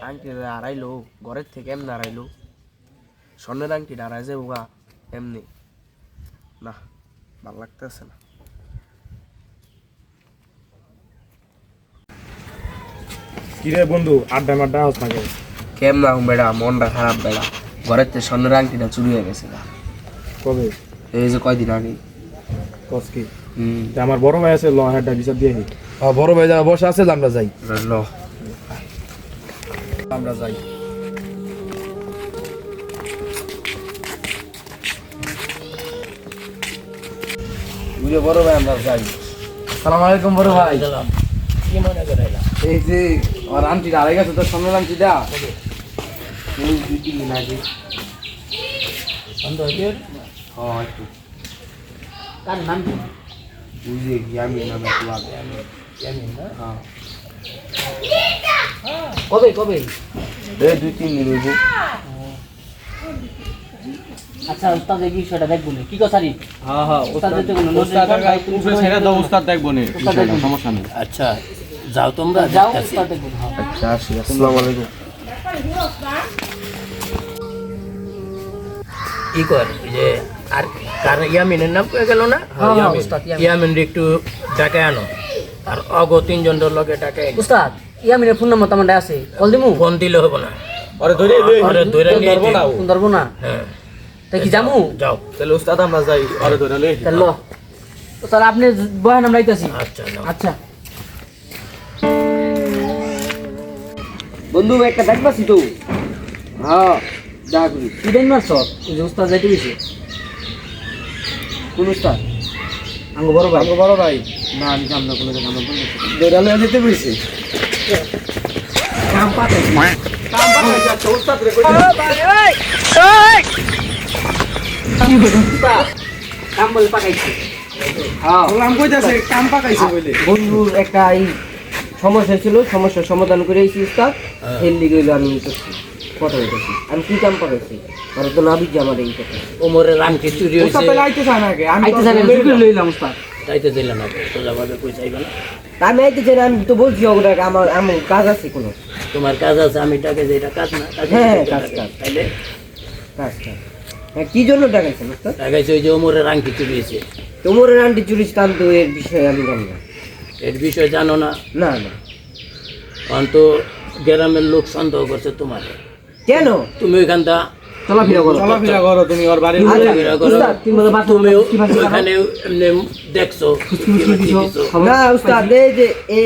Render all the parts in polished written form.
আংটি হারাইলো ঘরের থেকে এমনি হারাইলো স্বর্ণের আংটি হারাই যে উগা এমনি না ভাল লাগতেছে না। কিরে বন্ধু আড্ডা মাড্ডা হস না কেম না বেড়া মনটা খারাপ বেড়া ঘরের থেকে স্বর্ণের আংটিটা চুরি হয়ে গেছে গা। কবে এই যে কয়দিন আগে। কস কি আমার বড় ভাই আছে ল হেডটা বিচার দিয়ে নি বড় ভাই যারা বসে আছে আমরা যাই ল আমরা যাই বুঝে বড় ভাই আমরা যাই। সালাম আলাইকুম বড় ভাই কি মনে করাইলা? এই যে আমার আন্টি হারাই গেছে তোর সামনে আন্টি দা এই 2-3 দিন আগে। সন্দেহ হইছে? হ্যাঁ একটু কার নাম কি? বুঝে আমি নামে একটু আগে। ইয়ামিন না? হ্যাঁ কবে কবে? এই 2-3 দিন হইব। আচ্ছা উস্তাদ এই বিষয়টা দেখবো না কি কথা রে? হ্যাঁ হ্যাঁ উস্তাদ যেতে কোনো উস্তাদ উপরে ছেড়ে দাও উস্তাদ দেখবো নি উস্তাদ দেখবো। সমস্যা নেই আচ্ছা যাও তোমরা যাও উস্তাদ দেখবো। হ্যাঁ আচ্ছা আসি আসসালামু আলাইকুম। কি কর ওই যে আর কার ইয়ামিনের নাম কয়ে গেল না? হ্যাঁ, ইয়ামিন। উস্তাদ, ইয়ামিন। ইয়ামিন একটু ডাকে আনো আর অগো তিনজনের লগে ডাকে আনো। উস্তাদ ইয়ামিনের ফোন নাম্বার তোমার আছে কল দিমু ফোন দিলে হবে না, আরে ধরে লই আরে ধরে নিয়ে ধরবো না ও। ফোন ধরবো না হ্যাঁ তাই কি যামু যাও। তাহলে উস্তাদ আমরা যাই আরে ধরে লই তাহলে ল উস্তাদ আপনি বয়ান আমরা আইতাছি। আচ্ছা যাও। আচ্ছা বন্ধু একটা দেখবাছি তো। হ্যাঁ যা করি। কি দেন মার সব এই যে উস্তাদ যাইতে গেছে কোন উস্তাদ? আঙ্গ বড় ভাই বড় ভাই না আমি জানি না কোনো জায়গা আমরা বন্ধ ধরে লই যেতে কইছে কাম পাতে উস্তাদ রে কই কি হলো উস্তাদ কাম বল পাকাইছে। হ্যাঁ বললাম কইতাছে কাম পাকাইছে বলে বন্ধুর একটা এই সমস্যা ছিল, সমস্যার সমাধান করে এসেছি উস্তাদ। হেলদি গেল আমি করছি কথা বলতেছি। আমি কি কাম পাকাইছি আর তো না বুঝছি আমার এই কথা। ওমরের আংটি চুরি উস্তাদ হয়েছে, তাহলে আইতে চায় না আগে আমি আইতে জানেন শুকিয়ে লইলাম উস্তাদ তাইতে দিল না সোজাভাবে কই চাইবে না। তা আমি আইতে চাই না, আমি তো বলছি ওটাকে আমার আমার কাজ আছে কোনো তোমার কাজ আছে, আমি টাকা যে এটা কাজ না কাজ হ্যাঁ, কাজ, কাজ। তাইলে কাজ কাজ। হ্যাঁ কি জন্য টাকাইছেন উস্তাদ? টাকাইছে ওই যে ওমরের আংটি চুরি হয়েছে। তোমার আন্টি চুরি স্থান তো এর বিষয়ে আমি জানি না। এর বিষয়ে জানো না? না না কারণ তো গ্রামের লোক সন্দেহ করছে তোমার, কেন? তুমি ওইখানটা চলাফেরা করো চলাফেরা করো তুমি ওর বাড়ির চলাফেরা করো, উস্তাদ তুমি বলে বাথরুম তুমিও কি বাকি ওইখানে এমনি দেখছো টিভিছো। না উস্তাদ এই যে এ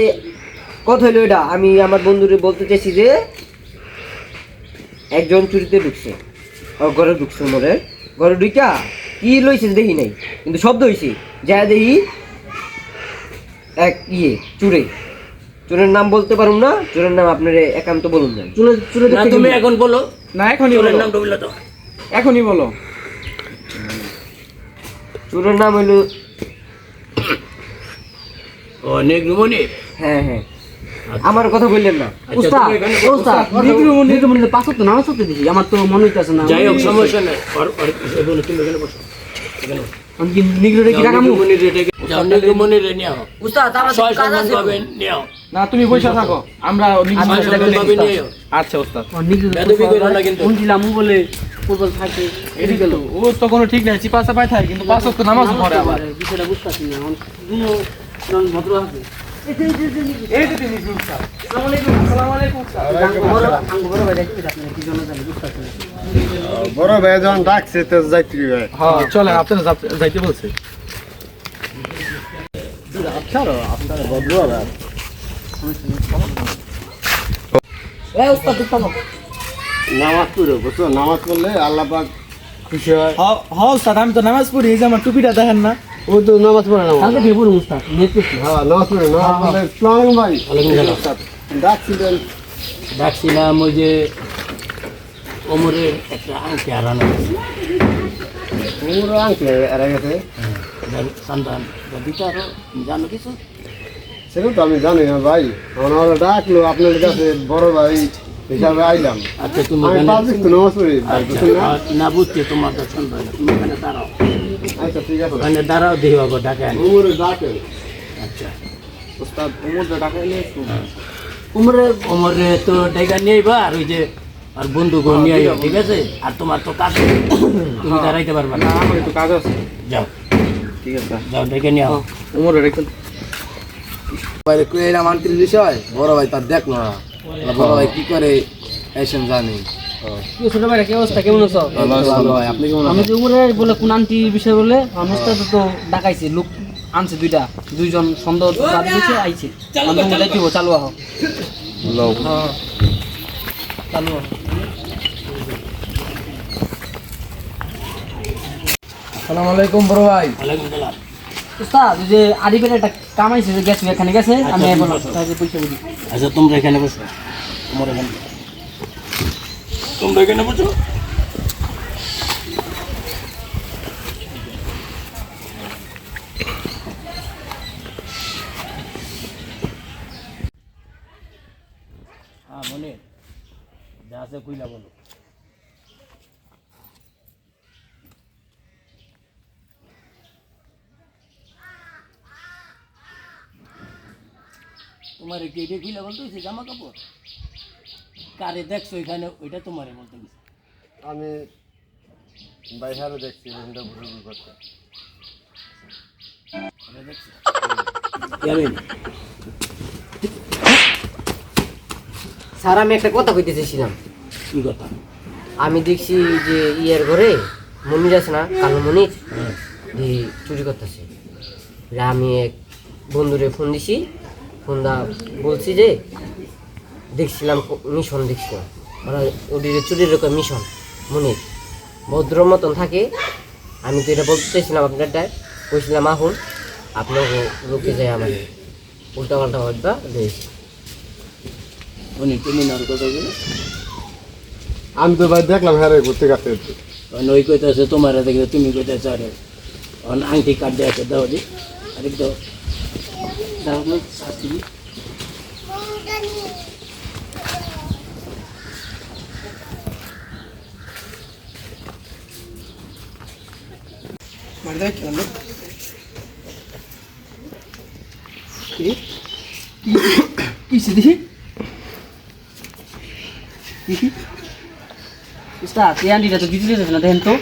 কথা হলো এটা আমি আমার বন্ধুরে বলতে চাইছি যে একজন চুরিতে ঢুকছে ওর ঘরে ঢুকছে মোরে ঘরে ঢুকা কি লইছে দেখি নাই কিন্তু শব্দ হয়েছে যা দেখি এক চুরে চোরের নাম বলতে পারুম না, চোরের নাম আপনার একান্ত বলুন না। চলে চলে না তুমি এখন বলো না এখনই চোরের বলো নামটা বললো তো। এখনই বলো চোরের নাম হইলো ও নেগ্রুমনি। হ্যাঁ হ্যাঁ আমার কথা বললেন না। আচ্ছা উস্তাদ তুমি এখানে উস্তাদ নিগ্রো পাঁচ তো নামাজ পড়তে দিছি আমার তো মনে হইতাছে না যাই হোক সমস্যা নেই, আর বলো তুমি এখানে বসো, এখানে বসো। আমি কি নিগ্রো রেখে রাখামু যাও নেগ্রুমনি রে নিয়ে আও, উস্তাদ আমার ছয় কাজ সমান আছে পাবে নিয়ে আও, না তুমি পয়সা থাকো আমরা ছয় সমান পাবে নিয়ে আও। আচ্ছা উস্তাদ নিগ্রো বেদবি করো না কিন্তু। উনছিলাম বলে ফুটবল থাকে এদিকে গেল ও তো কোনো ঠিক নাই চিপা চাপাই থাকে কিন্তু পাঁচ ওয়াক্ত নামাজ পড়ে আবার বিষয়টা বুঝতেছি না এখন দুনো ভদ্র আছে এই তো তিনি উস্তাদ আসসালামু আলাইকুম উস্তাদ আঙ্গ বড় ভাই দেখতে আপনি কি জন্য জানি বুঝতেছি না বড় ভাই যখন ডাকছে তো যাইতে ভাই হ্যাঁ চলে আপনারা যাইতে বলছে এই উস্তাদ উস্তাদ নামাজ পড়ো বুঝছো নামাজ পড়লে আল্লাহ পাক খুশি হয়। হ্যাঁ উস্তাদ আমি তো নামাজ পড়ি এই যে আমার টুপিটা দেখেন না ও তো নামাজ পড়ে না কালকে দিয়ে বলুন উস্তাদ নেট করছি হ্যাঁ নামাজ পড়ে নামাজ পড়লে ইসলাম ভাই উস্তাদ ডাকছিলেন ডাকছিলাম ওই যে ওমরের একটা আংটি হারানো গেছে, পুরো আংটি এরা গেছে এটার সন্ধান দিতে আরো জানো কিছু? সেটা তো আমি জানি না ভাই ওনারা ডাকলো আপনার কাছে বড় ভাই হিসাবে আইলাম আচ্ছা তুমি আমি এখানে- পাঁচ দিন নামাজ পড়ি আচ্ছা, না বুঝছি তোমার তো সন্দেহ নেই, তুমি এখানে দাঁড়াও, আচ্ছা ঠিক আছে ওখানে দাঁড়াও দিয়ে বাবা ডাকে আনি। উমরে ডাকেন আচ্ছা ওস্তাদ ওমরটা টাকা এলে ওমরে তো ডেকা নিয়ে আইবা আর ওই যে আর বন্ধু নিয়ে আইবা, ঠিক আছে? আর তোমার তো কাজ আছে, তুমি দাঁড়াইতে পারবা না। আমার একটু কাজ আছে। যাও ঠিক আছে যাও ডেকে নিয়ে আও। ওমরের একটু বাইরে কই এরা মান্ত্রীর বিষয় বড় ভাই তার দেখলো না বড় ভাই কি করে এসেন জানি কি ছোট ভাইরা কি অবস্থা, কেমন আছো? ভালো ভাই আপনি কেমন আমি তো উপরে বলে কোন আন্টির বিষয় বলে আমার সাথে তো ডাকাইছে লোক আনছে দুইজন সন্দেহ রাত দিয়েছে আইছে আমি তো যাইতে হবো, চালু আহ হ্যাঁ চালু আহ। আসসালামু আলাইকুম বড় ভাই ওয়ালাইকুম সালাম। উস্তাদ ওই যে আরিফের একটা কামাইছে যে গেছে এখানে গেছে আমি বললাম তাহলে পয়সা বুঝি আচ্ছা তোমরা এখানে বসো, তোমার এখানে তোমরা এখানে বসো। হ্যাঁ মনে যা আছে কইলা বলো। তোমার কি এটা কইলা বলতে হইছে জামা কাপড় কারে দেখছো এখানে, ওইটা তোমারে বলতে গেছে। আমি বাইরে দেখছি রুমটা ঘুরঘুর করতে। ওটা দেখছো? ইয়ামিন, স্যার আমি একটা কথা কইতে চাইছিলাম। কি কথা? আমি দেখছি যে ইয়ের ঘরে মনির আছে না, কালো মনির চুরি করতেছে। আমি এক বন্ধুরে ফোন দিছি, ফোনটা বলছি যে দেখছিলাম মিশন দেখছিলাম ওরা ওদের চুরির রকম মিশন মনির ভদ্র মতন থাকে। আমি তো এটা বলতে চাইছিলাম আপনারটা, কইছিলাম আহুন আপনার লোকে যায় আমার উল্টা পাল্টা হইবা দিয়েছি। উনি তুমি নার কথা বলে আমি তো ভাই দেখলাম হ্যাঁ রে ঘুরতে গেছে ওই কইতেছে তোমার দেখে তুমি কইতেছে আরে আংটি কাট দিয়ে আছে দাও দি আরেক দাও দাও না শাস্তি। কিসে দেখি উস্তাদ এই আন্টিটা তো দিতে দিতেছে না, দেখেন তো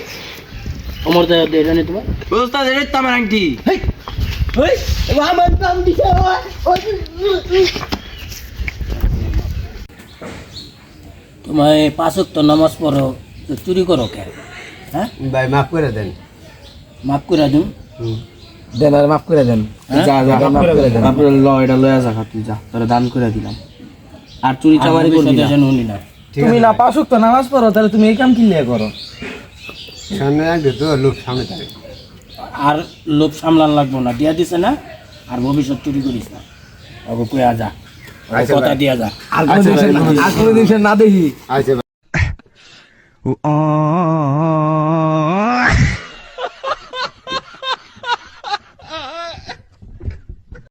আমার দাও এটা নেই তোমার। ওস্তাদ এটা তো আমার আংটি তোমায় 5 ওয়াক্ত নামাজ পড়ো তো চুরি করো কেন? হ্যাঁ ভাই মাফ করে দেন। মাফ করে দিন। দেন আর মাফ করে দেন হ্যাঁ? যা যা মাফ করে দেন আপনার ল এটা লয়া যা তুই যা তোরা দান করে দিলাম আর চুরি চামারি করবি না উনি না তুমি না পাঁচ ওয়াক্ত নামাজ পড়ো তাহলে তুমি এই কাম কি লিয়ে করো সামনে একটু তো লোক সামনে থাকে। আর লোভ সামলান লাগবো না, দিয়া দিছে না আর ভবিষ্যৎ চুরি করিস না। ওকে কইয়া যা, ওকে আচ্ছা কথা ভাই। দিয়া যা। আর কোনো দিন না দেখি আচ্ছা ভাই।